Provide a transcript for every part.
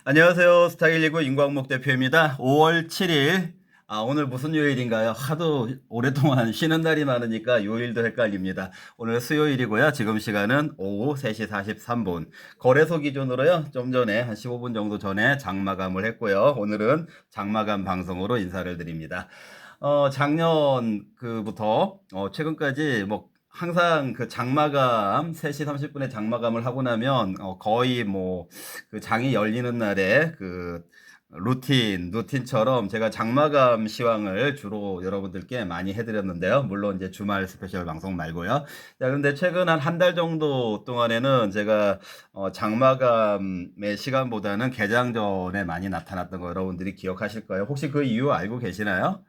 안녕하세요. 스타일19 임광목 대표입니다. 5월 7일. 오늘 무슨 요일인가요? 하도 오랫동안 쉬는 날이 많으니까 요일도 헷갈립니다. 오늘 수요일이고요. 지금 시간은 오후 3시 43분. 거래소 기준으로요. 좀 전에 한 15분 정도 전에 장마감을 했고요. 오늘은 장마감 방송으로 인사를 드립니다. 작년 그부터 최근까지 뭐 항상 그 장마감 3시 30분에 장마감을 하고 나면 거의 뭐 그 장이 열리는 날에 그 루틴처럼 제가 장마감 시황을 주로 여러분들께 많이 해드렸는데요. 물론 이제 주말 스페셜 방송 말고요. 자, 근데 최근 한 달 정도 동안에는 제가 장마감의 시간보다는 개장 전에 많이 나타났던 거 여러분들이 기억하실 거예요. 혹시 그 이유 알고 계시나요?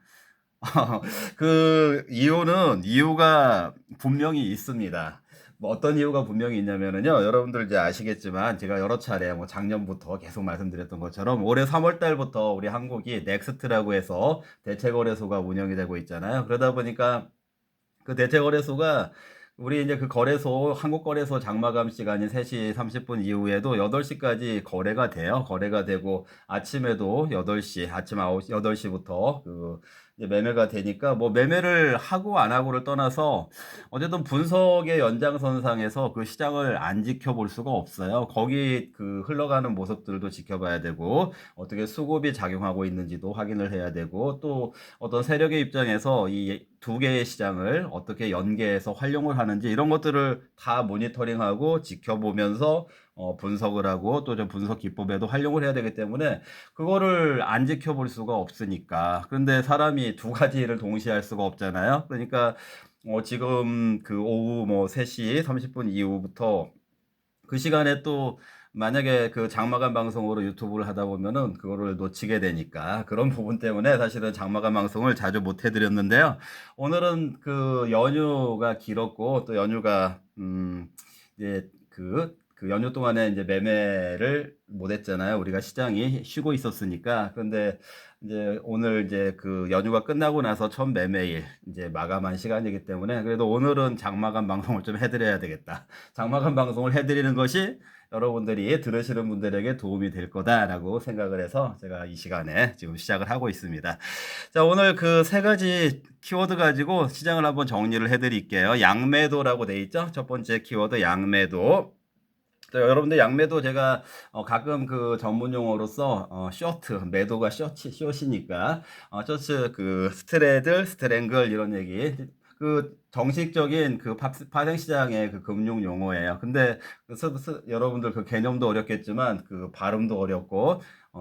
이유가 분명히 있습니다. 뭐 어떤 이유가 분명히 있냐면은요, 여러분들 이제 아시겠지만, 제가 여러 차례 뭐 작년부터 계속 말씀드렸던 것처럼, 올해 3월 달부터 우리 한국이 넥스트라고 해서 대체거래소가 운영이 되고 있잖아요. 그러다 보니까 그 대체거래소가 우리 이제 그 거래소, 한국거래소 장마감 시간인 3시 30분 이후에도 8시까지 거래가 돼요. 거래가 되고 아침에도 8시, 아침 9시, 8시부터 그 이제 매매가 되니까 뭐 매매를 하고 안 하고를 떠나서 어쨌든 분석의 연장선상에서 그 시장을 안 지켜볼 수가 없어요. 거기 그 흘러가는 모습들도 지켜봐야 되고 어떻게 수급이 작용하고 있는지도 확인을 해야 되고 또 어떤 세력의 입장에서 이 두 개의 시장을 어떻게 연계해서 활용을 하는지 이런 것들을 다 모니터링하고 지켜보면서 분석을 하고 또 좀 분석 기법에도 활용을 해야 되기 때문에 그거를 안 지켜볼 수가 없으니까. 그런데 사람이 두 가지 일을 동시에 할 수가 없잖아요. 그러니까 지금 그 오후 뭐 3시 30분 이후부터 그 시간에 또 만약에 그 장마감 방송으로 유튜브를 하다 보면은 그거를 놓치게 되니까 그런 부분 때문에 사실은 장마감 방송을 자주 못 해드렸는데요. 오늘은 그 연휴가 길었고 또 연휴가 이제 그 연휴 동안에 이제 매매를 못 했잖아요. 우리가 시장이 쉬고 있었으니까. 그런데 이제 오늘 이제 그 연휴가 끝나고 나서 첫 매매일 이제 마감한 시간이기 때문에 그래도 오늘은 장마감 방송을 좀 해드려야 되겠다. 장마감 방송을 해드리는 것이 여러분들이 들으시는 분들에게 도움이 될 거다라고 생각을 해서 제가 이 시간에 지금 시작을 하고 있습니다. 자, 오늘 그 세 가지 키워드 가지고 시장을 한번 정리를 해드릴게요. 양매도라고 돼 있죠? 첫 번째 키워드 양매도. 여러분들 양매도 제가 가끔 그 전문 용어로서 쇼트 매도가 숏이니까 쇼트 그 스트레들 이런 얘기 그 정식적인 그 파생 시장의 그 금융 용어예요. 근데 여러분들 그 개념도 어렵겠지만 그 발음도 어렵고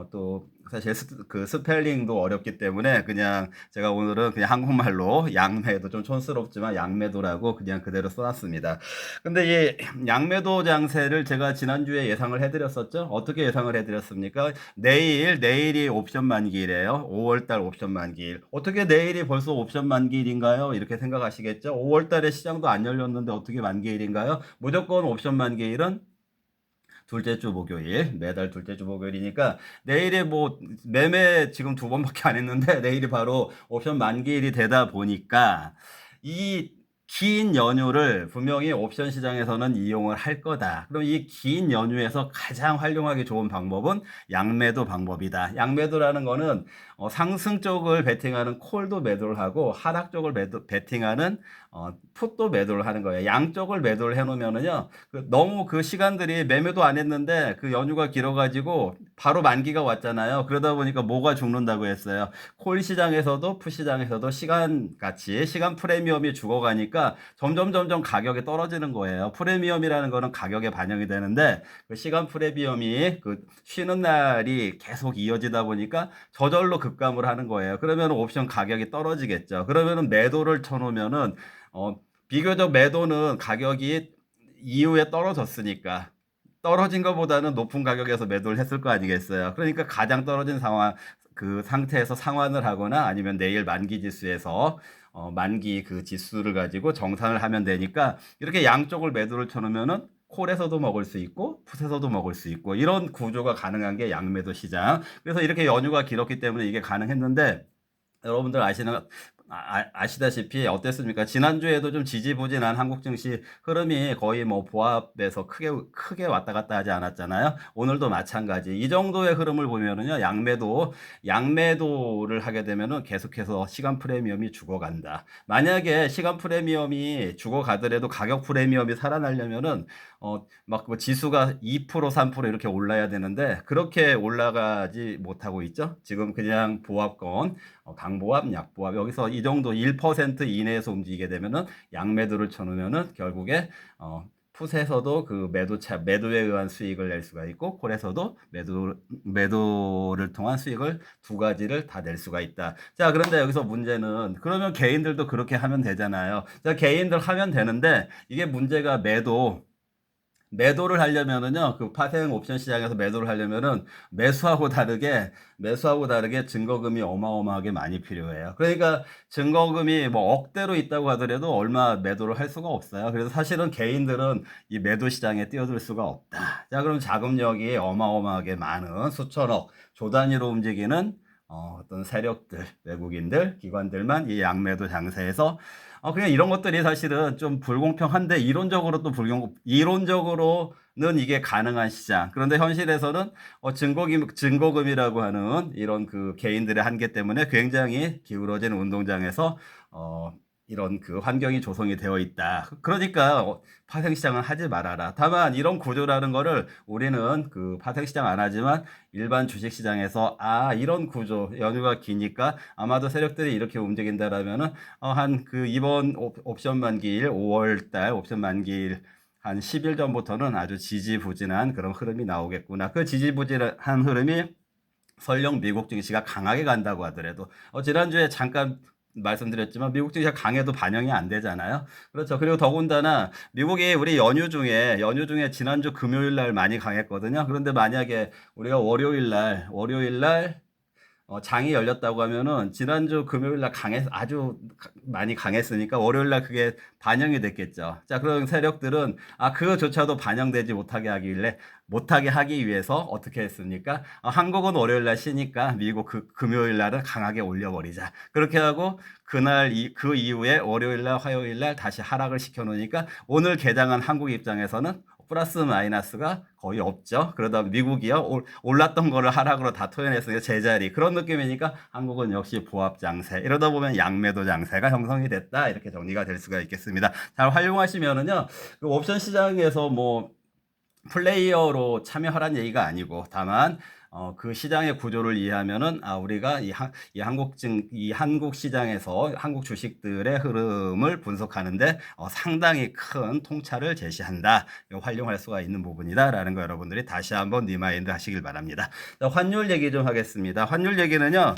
또 사실 그 스펠링도 어렵기 때문에 그냥 제가 오늘은 그냥 한국말로 양매도 좀 촌스럽지만 양매도라고 그냥 그대로 써놨습니다. 근데 이 양매도 장세를 제가 지난주에 예상을 해드렸었죠. 어떻게 예상을 해드렸습니까? 내일이 옵션 만기일이에요. 5월달 옵션 만기일. 어떻게 내일이 벌써 옵션 만기일인가요? 이렇게 생각하시겠죠. 5월달에 시장도 안 열렸는데 어떻게 만기일인가요? 무조건 옵션 만기일은 둘째 주 목요일, 매달 둘째 주 목요일이니까 내일이 뭐 매매 지금 두 번밖에 안 했는데 내일이 바로 옵션 만기일이 되다 보니까 이 긴 연휴를 분명히 옵션 시장에서는 이용을 할 거다. 그럼 이 긴 연휴에서 가장 활용하기 좋은 방법은 양매도 방법이다. 양매도라는 거는 상승 쪽을 베팅하는 콜도 매도를 하고 하락 쪽을 베팅하는 풋도 매도를 하는 거예요. 양쪽을 매도를 해놓으면은요, 너무 그 시간들이 매매도 안 했는데 그 연휴가 길어가지고 바로 만기가 왔잖아요. 그러다 보니까 뭐가 죽는다고 했어요. 콜 시장에서도 풋 시장에서도 시간 프리미엄이 죽어가니까 점점 가격이 떨어지는 거예요. 프리미엄이라는 거는 가격에 반영이 되는데 그 시간 프리미엄이 그 쉬는 날이 계속 이어지다 보니까 저절로 급감을 하는 거예요. 그러면 옵션 가격이 떨어지겠죠. 그러면은 매도를 쳐놓으면은 비교적 매도는 가격이 이후에 떨어졌으니까 떨어진 것보다는 높은 가격에서 매도를 했을 거 아니겠어요. 그러니까 가장 떨어진 상황 그 상태에서 상환을 하거나 아니면 내일 만기 지수에서 만기 그 지수를 가지고 정산을 하면 되니까 이렇게 양쪽을 매도를 쳐놓으면은 콜에서도 먹을 수 있고 풋에서도 먹을 수 있고 이런 구조가 가능한 게 양매도 시장. 그래서 이렇게 연휴가 길었기 때문에 이게 가능했는데 여러분들 아시다시피 어땠습니까? 지난주에도 좀 지지부진한 한국 증시 흐름이 거의 뭐 보합에서 크게 왔다 갔다 하지 않았잖아요. 오늘도 마찬가지. 이 정도의 흐름을 보면은요, 양매도를 하게 되면은 계속해서 시간 프리미엄이 죽어간다. 만약에 시간 프리미엄이 죽어가더라도 가격 프리미엄이 살아나려면은 막 뭐 지수가 2% 3% 이렇게 올라야 되는데 그렇게 올라가지 못하고 있죠. 지금 그냥 보합권 강보합, 약보합 여기서 이 정도 1% 이내에서 움직이게 되면은 양매도를 쳐놓으면은 결국에 풋에서도 그 매도에 의한 수익을 낼 수가 있고 콜에서도 매도를 통한 수익을 두 가지를 다 낼 수가 있다. 자, 그런데 여기서 문제는 그러면 개인들도 그렇게 하면 되잖아요. 자, 개인들 하면 되는데 이게 문제가 매도를 하려면은요, 그 파생 옵션 시장에서 매도를 하려면은 매수하고 다르게 증거금이 어마어마하게 많이 필요해요. 그러니까 증거금이 뭐 억대로 있다고 하더라도 얼마 매도를 할 수가 없어요. 그래서 사실은 개인들은 이 매도 시장에 뛰어들 수가 없다. 자, 그럼 자금력이 어마어마하게 많은 수천억 조 단위로 움직이는 어떤 세력들, 외국인들, 기관들만 이 양매도 장세에서 그냥 이런 것들이 사실은 좀 불공평한데 이론적으로는 이게 가능한 시장. 그런데 현실에서는 증거금이라고 하는 이런 그 개인들의 한계 때문에 굉장히 기울어진 운동장에서 이런 그 환경이 조성이 되어 있다. 그러니까 파생시장은 하지 말아라. 다만 이런 구조라는 거를 우리는 그 파생시장 안 하지만 일반 주식시장에서 이런 구조 연휴가 기니까 아마도 세력들이 이렇게 움직인다라면은 한 그 이번 옵션 만기일 5월달 옵션 만기일 한 10일 전부터는 아주 지지부진한 그런 흐름이 나오겠구나. 그 지지부진한 흐름이 설령 미국 증시가 강하게 간다고 하더라도 지난주에 잠깐 말씀드렸지만 미국 증시가 강해도 반영이 안 되잖아요. 그렇죠. 그리고 더군다나 미국이 우리 연휴 중에 지난주 금요일 날 많이 강했거든요. 그런데 만약에 우리가 월요일 날 장이 열렸다고 하면은 지난주 금요일 날 아주 많이 강했으니까 월요일 날 그게 반영이 됐겠죠. 자, 그런 세력들은 그거조차도 반영되지 못하게 하기 위해서 어떻게 했습니까? 한국은 월요일 날 쉬니까 미국 금요일 날은 강하게 올려버리자. 그렇게 하고 그 이후에 월요일 날, 화요일 날 다시 하락을 시켜 놓으니까 오늘 개장한 한국 입장에서는 플러스 마이너스가 거의 없죠. 그러다 미국이요 올랐던 거를 하락으로 다 토해냈으니까 제자리 그런 느낌이니까 한국은 역시 보합 장세. 이러다 보면 양매도 장세가 형성이 됐다 이렇게 정리가 될 수가 있겠습니다. 잘 활용하시면은요 그 옵션 시장에서 뭐 플레이어로 참여하라는 얘기가 아니고 다만 그 시장의 구조를 이해하면은 우리가 이 한국 시장에서 한국 주식들의 흐름을 분석하는데 상당히 큰 통찰을 제시한다. 활용할 수가 있는 부분이다라는 거 여러분들이 다시 한번 리마인드 하시길 바랍니다. 자, 환율 얘기 좀 하겠습니다. 환율 얘기는요.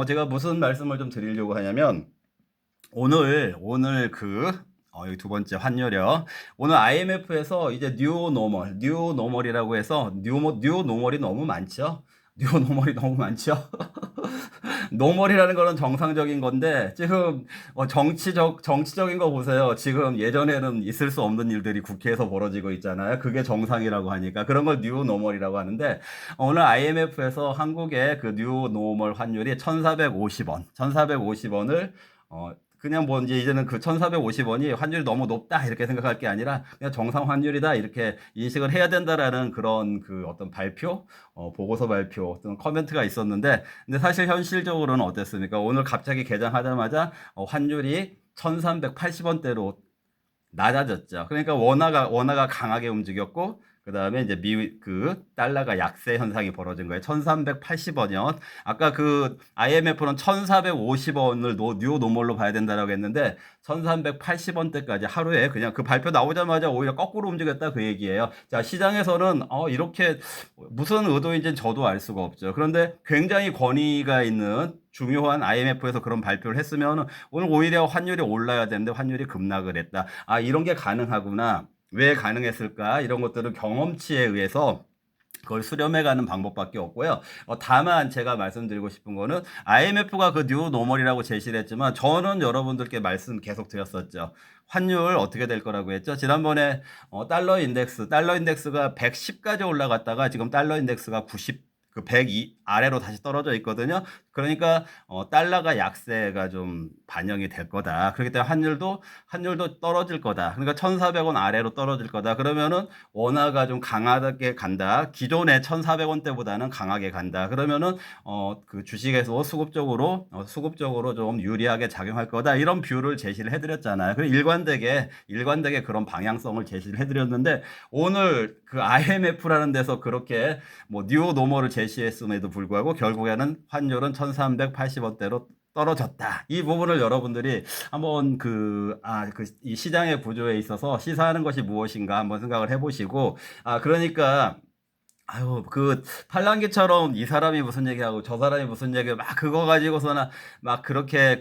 제가 무슨 말씀을 좀 드리려고 하냐면 오늘 여기 두 번째 환율이요. 오늘 IMF에서 이제 뉴 노멀이라고 해서 뉴 노멀이 너무 많죠. 뉴 노멀이 너무 많죠. 노멀이라는 거는 정상적인 건데 지금 정치적인 거 보세요. 지금 예전에는 있을 수 없는 일들이 국회에서 벌어지고 있잖아요. 그게 정상이라고 하니까 그런 걸 뉴 노멀이라고 하는데 오늘 IMF에서 한국의 그 뉴 노멀 환율이 1,450원을 그냥 뭐 이제는 그 1,450원이 환율이 너무 높다 이렇게 생각할 게 아니라 그냥 정상 환율이다 이렇게 인식을 해야 된다라는 그런 그 어떤 보고서 발표, 어떤 코멘트가 있었는데 근데 사실 현실적으로는 어땠습니까? 오늘 갑자기 개장하자마자 환율이 1,380원대로 낮아졌죠. 그러니까 원화가 강하게 움직였고 그 다음에 이제 달러가 약세 현상이 벌어진 거예요. 1,380원이요. 아까 그 IMF는 1,450원을 뉴 노멀로 봐야 된다라고 했는데 1,380원대까지 하루에 그냥 그 발표 나오자마자 오히려 거꾸로 움직였다 그 얘기예요. 자, 시장에서는 이렇게 무슨 의도인지는 저도 알 수가 없죠. 그런데 굉장히 권위가 있는 중요한 IMF에서 그런 발표를 했으면 오늘 오히려 환율이 올라야 되는데 환율이 급락을 했다. 이런 게 가능하구나. 왜 가능했을까? 이런 것들은 경험치에 의해서 그걸 수렴해가는 방법밖에 없고요. 다만 제가 말씀드리고 싶은 거는 IMF가 그 뉴 노멀이라고 제시를 했지만 저는 여러분들께 말씀 계속 드렸었죠. 환율 어떻게 될 거라고 했죠? 지난번에 달러 인덱스가 110까지 올라갔다가 지금 달러 인덱스가 그 102 아래로 다시 떨어져 있거든요. 그러니까 달러가 약세가 좀 반영이 될 거다. 그렇기 때문에 환율도 떨어질 거다. 그러니까 1,400원 아래로 떨어질 거다. 그러면은 원화가 좀 강하게 간다. 기존의 1,400원대보다는 강하게 간다. 그러면은 그 주식에서 수급적으로 좀 유리하게 작용할 거다. 이런 뷰를 제시를 해드렸잖아요. 그리고 일관되게 그런 방향성을 제시를 해드렸는데 오늘 그 IMF라는 데서 그렇게 뭐 뉴 노멀을 제시했음에도 불구하고 결국에는 환율은 1,380원대로 떨어졌다. 이 부분을 여러분들이 한번 이 시장의 구조에 있어서 시사하는 것이 무엇인가 한번 생각을 해보시고, 그러니까 아유, 그 팔랑귀처럼 이 사람이 무슨 얘기하고 저 사람이 무슨 얘기하고 막 그거 가지고서나 막 그렇게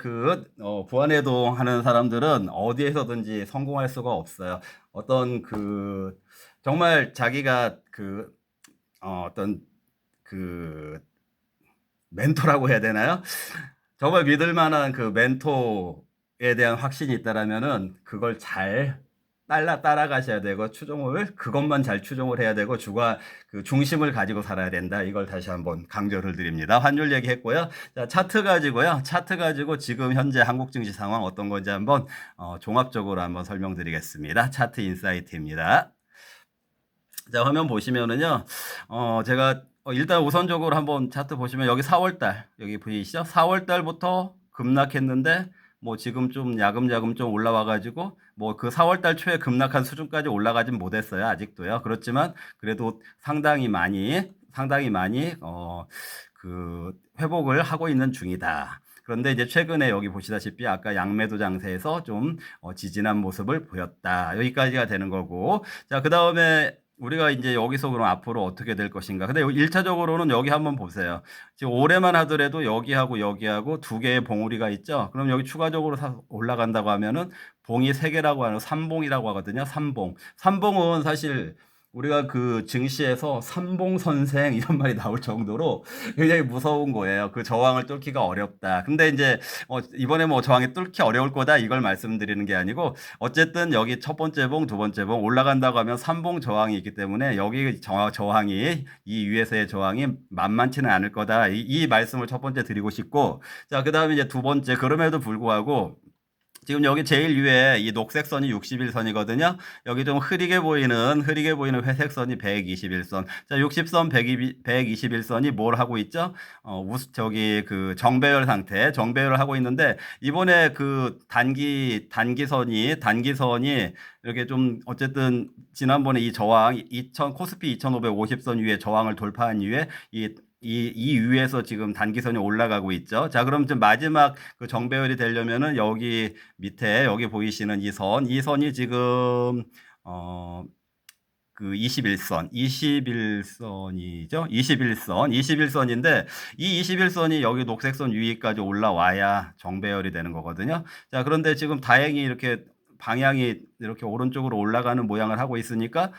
부안해동 하는 사람들은 어디에서든지 성공할 수가 없어요. 어떤 정말 자기가 어떤 그 멘토라고 해야 되나요? 정말 믿을 만한 그 멘토에 대한 확신이 있다라면은 그걸 잘 따라가셔야 되고 그것만 잘 추종을 해야 되고 그 중심을 가지고 살아야 된다. 이걸 다시 한번 강조를 드립니다. 환율 얘기했고요. 자, 차트 가지고 지금 현재 한국 증시 상황 어떤 건지 한번 종합적으로 한번 설명드리겠습니다. 차트 인사이트입니다. 자, 화면 보시면은요, 제가 일단 우선적으로 한번 차트 보시면 여기 4월달, 여기 보이시죠? 4월달부터 급락했는데, 뭐 지금 좀 야금야금 좀 올라와가지고, 뭐 그 4월달 초에 급락한 수준까지 올라가진 못했어요. 아직도요. 그렇지만, 그래도 상당히 많이, 회복을 하고 있는 중이다. 그런데 이제 최근에 여기 보시다시피 아까 양매도 장세에서 좀 지진한 모습을 보였다. 여기까지가 되는 거고. 자, 그 다음에 우리가 이제 여기서 그럼 앞으로 어떻게 될 것인가. 근데 1차적으로는 여기 한번 보세요. 지금 올해만 하더라도 여기하고 두 개의 봉우리가 있죠. 그럼 여기 추가적으로 올라간다고 하면은 봉이 세 개라고 하는 삼봉이라고 하거든요. 삼봉은 사실 우리가 그 증시에서 삼봉 선생 이런 말이 나올 정도로 굉장히 무서운 거예요. 그 저항을 뚫기가 어렵다. 근데 이제 이번에 뭐 저항이 뚫기 어려울 거다 이걸 말씀드리는 게 아니고 어쨌든 여기 첫 번째 봉, 두 번째 봉 올라간다고 하면 삼봉 저항이 있기 때문에 여기 저항이 이 위에서의 저항이 만만치는 않을 거다. 이 말씀을 첫 번째 드리고 싶고 자, 그다음에 이제 두 번째 그럼에도 불구하고 지금 여기 제일 위에 이 녹색 선이 61선이거든요. 여기 좀 흐리게 보이는 회색 선이 121선. 자, 60선 121선이 뭘 하고 있죠? 정배열 상태, 정배열을 하고 있는데 이번에 그 단기선이 이렇게 좀 어쨌든 지난번에 이 저항 코스피 2550선 위에 저항을 돌파한 이후에 이 위에서 지금 단기선이 올라가고 있죠. 자, 그럼 좀 마지막 그 정배열이 되려면은 여기 밑에 여기 보이시는 이 선이 지금 그 21선이죠. 21선인데 이 21선이 여기 녹색선 위까지 올라와야 정배열이 되는 거거든요. 자, 그런데 지금 다행히 이렇게 방향이 이렇게 오른쪽으로 올라가는 모양을 하고 있으니까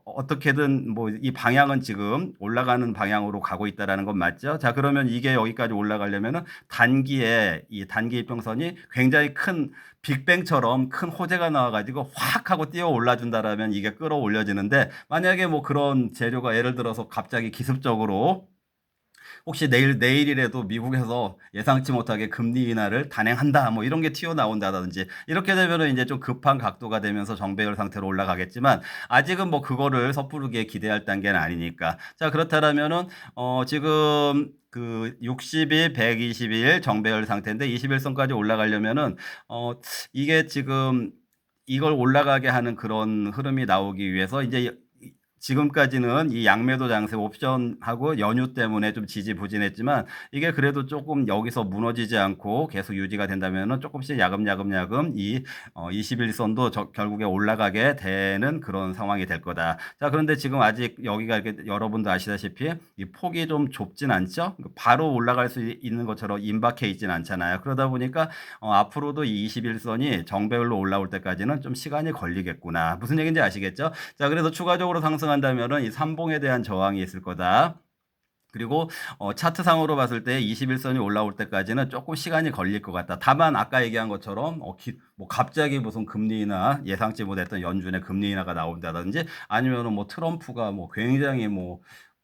어떻게든 뭐 이 방향은 지금 올라가는 방향으로 가고 있다라는 건 맞죠? 자, 그러면 이게 여기까지 올라가려면은 이 단기 이평선이 굉장히 큰 빅뱅처럼 큰 호재가 나와가지고 확 하고 뛰어 올라준다라면 이게 끌어올려지는데 만약에 뭐 그런 재료가 예를 들어서 갑자기 기습적으로 혹시 내일이라도 미국에서 예상치 못하게 금리 인하를 단행한다 뭐 이런 게 튀어나온다든지 이렇게 되면은 이제 좀 급한 각도가 되면서 정배열 상태로 올라가겠지만 아직은 뭐 그거를 섣부르게 기대할 단계는 아니니까 자, 그렇다면은 지금 그 60일, 120일 정배열 상태인데 21선까지 올라가려면은 이게 지금 이걸 올라가게 하는 그런 흐름이 나오기 위해서 이제 지금까지는 이 양매도 장세 옵션하고 연휴 때문에 좀 지지부진했지만 이게 그래도 조금 여기서 무너지지 않고 계속 유지가 된다면은 조금씩 야금 이 21선도 결국에 올라가게 되는 그런 상황이 될 거다. 자, 그런데 지금 아직 여기가 이렇게 여러분도 아시다시피 이 폭이 좀 좁진 않죠? 바로 올라갈 수 있는 것처럼 임박해 있진 않잖아요. 그러다 보니까 앞으로도 이 21선이 정배열로 올라올 때까지는 좀 시간이 걸리겠구나. 무슨 얘기인지 아시겠죠? 자, 그래서 추가적으로 상승한다면은 이 삼봉에 대한 저항이 있을 거다. 그리고 차트상으로 봤을 때 21선이 올라올 때까지는 조금 시간이 걸릴 것 같다. 다만 아까 얘기한 것처럼 뭐 갑자기 무슨 금리 인하 예상치 못했던 연준의 금리 인하가 나온다든지 아니면은 뭐 트럼프가 뭐 굉장히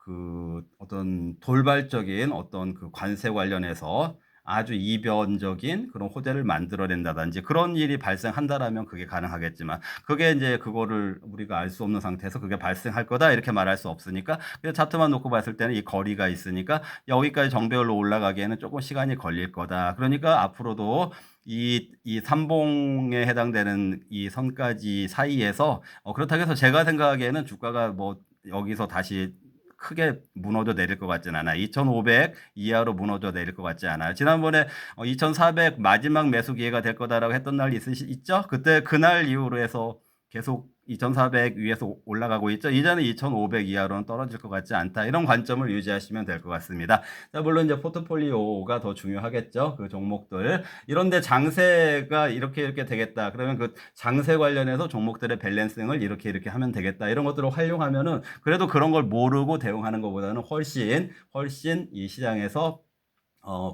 그 어떤 돌발적인 어떤 그 관세 관련해서 아주 이변적인 그런 호재를 만들어낸다든지 그런 일이 발생한다라면 그게 가능하겠지만 그게 인제 그거를 우리가 알 수 없는 상태에서 "그게 발생할 거다." 이렇게 말할 수 없으니까 그냥 차트만 놓고 봤을 때는 이 거리가 있으니까 여기까지 정배열로 올라가기에는 쪼끔 시간이 걸릴 거다. 그러니까 앞으로도 이 삼봉에 해당되는 이 선까지 사이에서 그렇다고 해서 제가 생각하기에는 주가가 뭐 여기서 다시 크게 무너져 내릴 것 같지는 않아요. 2,500 이하로 무너져 내릴 것 같지 않아요. 지난번에 2,400 마지막 매수 기회가 될 거다라고 했던 날 있죠? 그때 그날 이후로 해서 계속 2,400 위에서 올라가고 있죠. 이제는 2,500 이하로는 떨어질 것 같지 않다. 이런 관점을 유지하시면 될 것 같습니다. 자, 물론 이제 포트폴리오가 더 중요하겠죠. 그 종목들. 이런데 장세가 이렇게 되겠다. 그러면 그 장세 관련해서 종목들의 밸런싱을 이렇게 하면 되겠다. 이런 것들을 활용하면은 그래도 그런 걸 모르고 대응하는 것보다는 훨씬 이 시장에서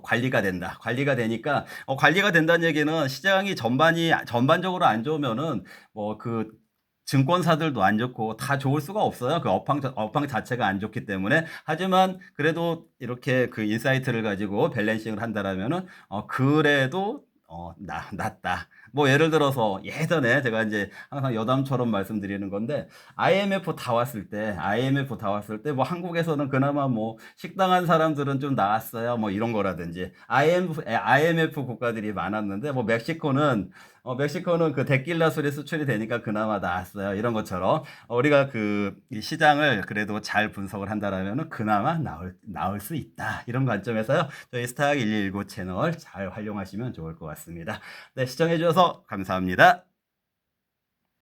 관리가 된다. 관리가 되니까 관리가 된다는 얘기는 시장이 전반적으로 안 좋으면은 뭐 그 증권사들도 안 좋고 다 좋을 수가 없어요. 그 업황 자체가 안 좋기 때문에. 하지만 그래도 이렇게 그 인사이트를 가지고 밸런싱을 한다라면은 그래도 낫다. 뭐 예를 들어서 예전에 제가 인제 항상 여담처럼 말씀드리는 건데 IMF 다 왔을 때 뭐 한국에서는 그나마 뭐 식당한 사람들은 좀 나았어요. 뭐 이런 거라든지 IMF 국가들이 많았는데 뭐 멕시코는 그 데킬라 술이 수출이 되니까 그나마 나았어요. 이런 것처럼 우리가 그 이 시장을 그래도 잘 분석을 한다라면은 그나마 나을 수 있다. 이런 관점에서요. 저희 스탁 119 채널 잘 활용하시면 좋을 것 같습니다. 네, 시청해 주셔서 감사합니다.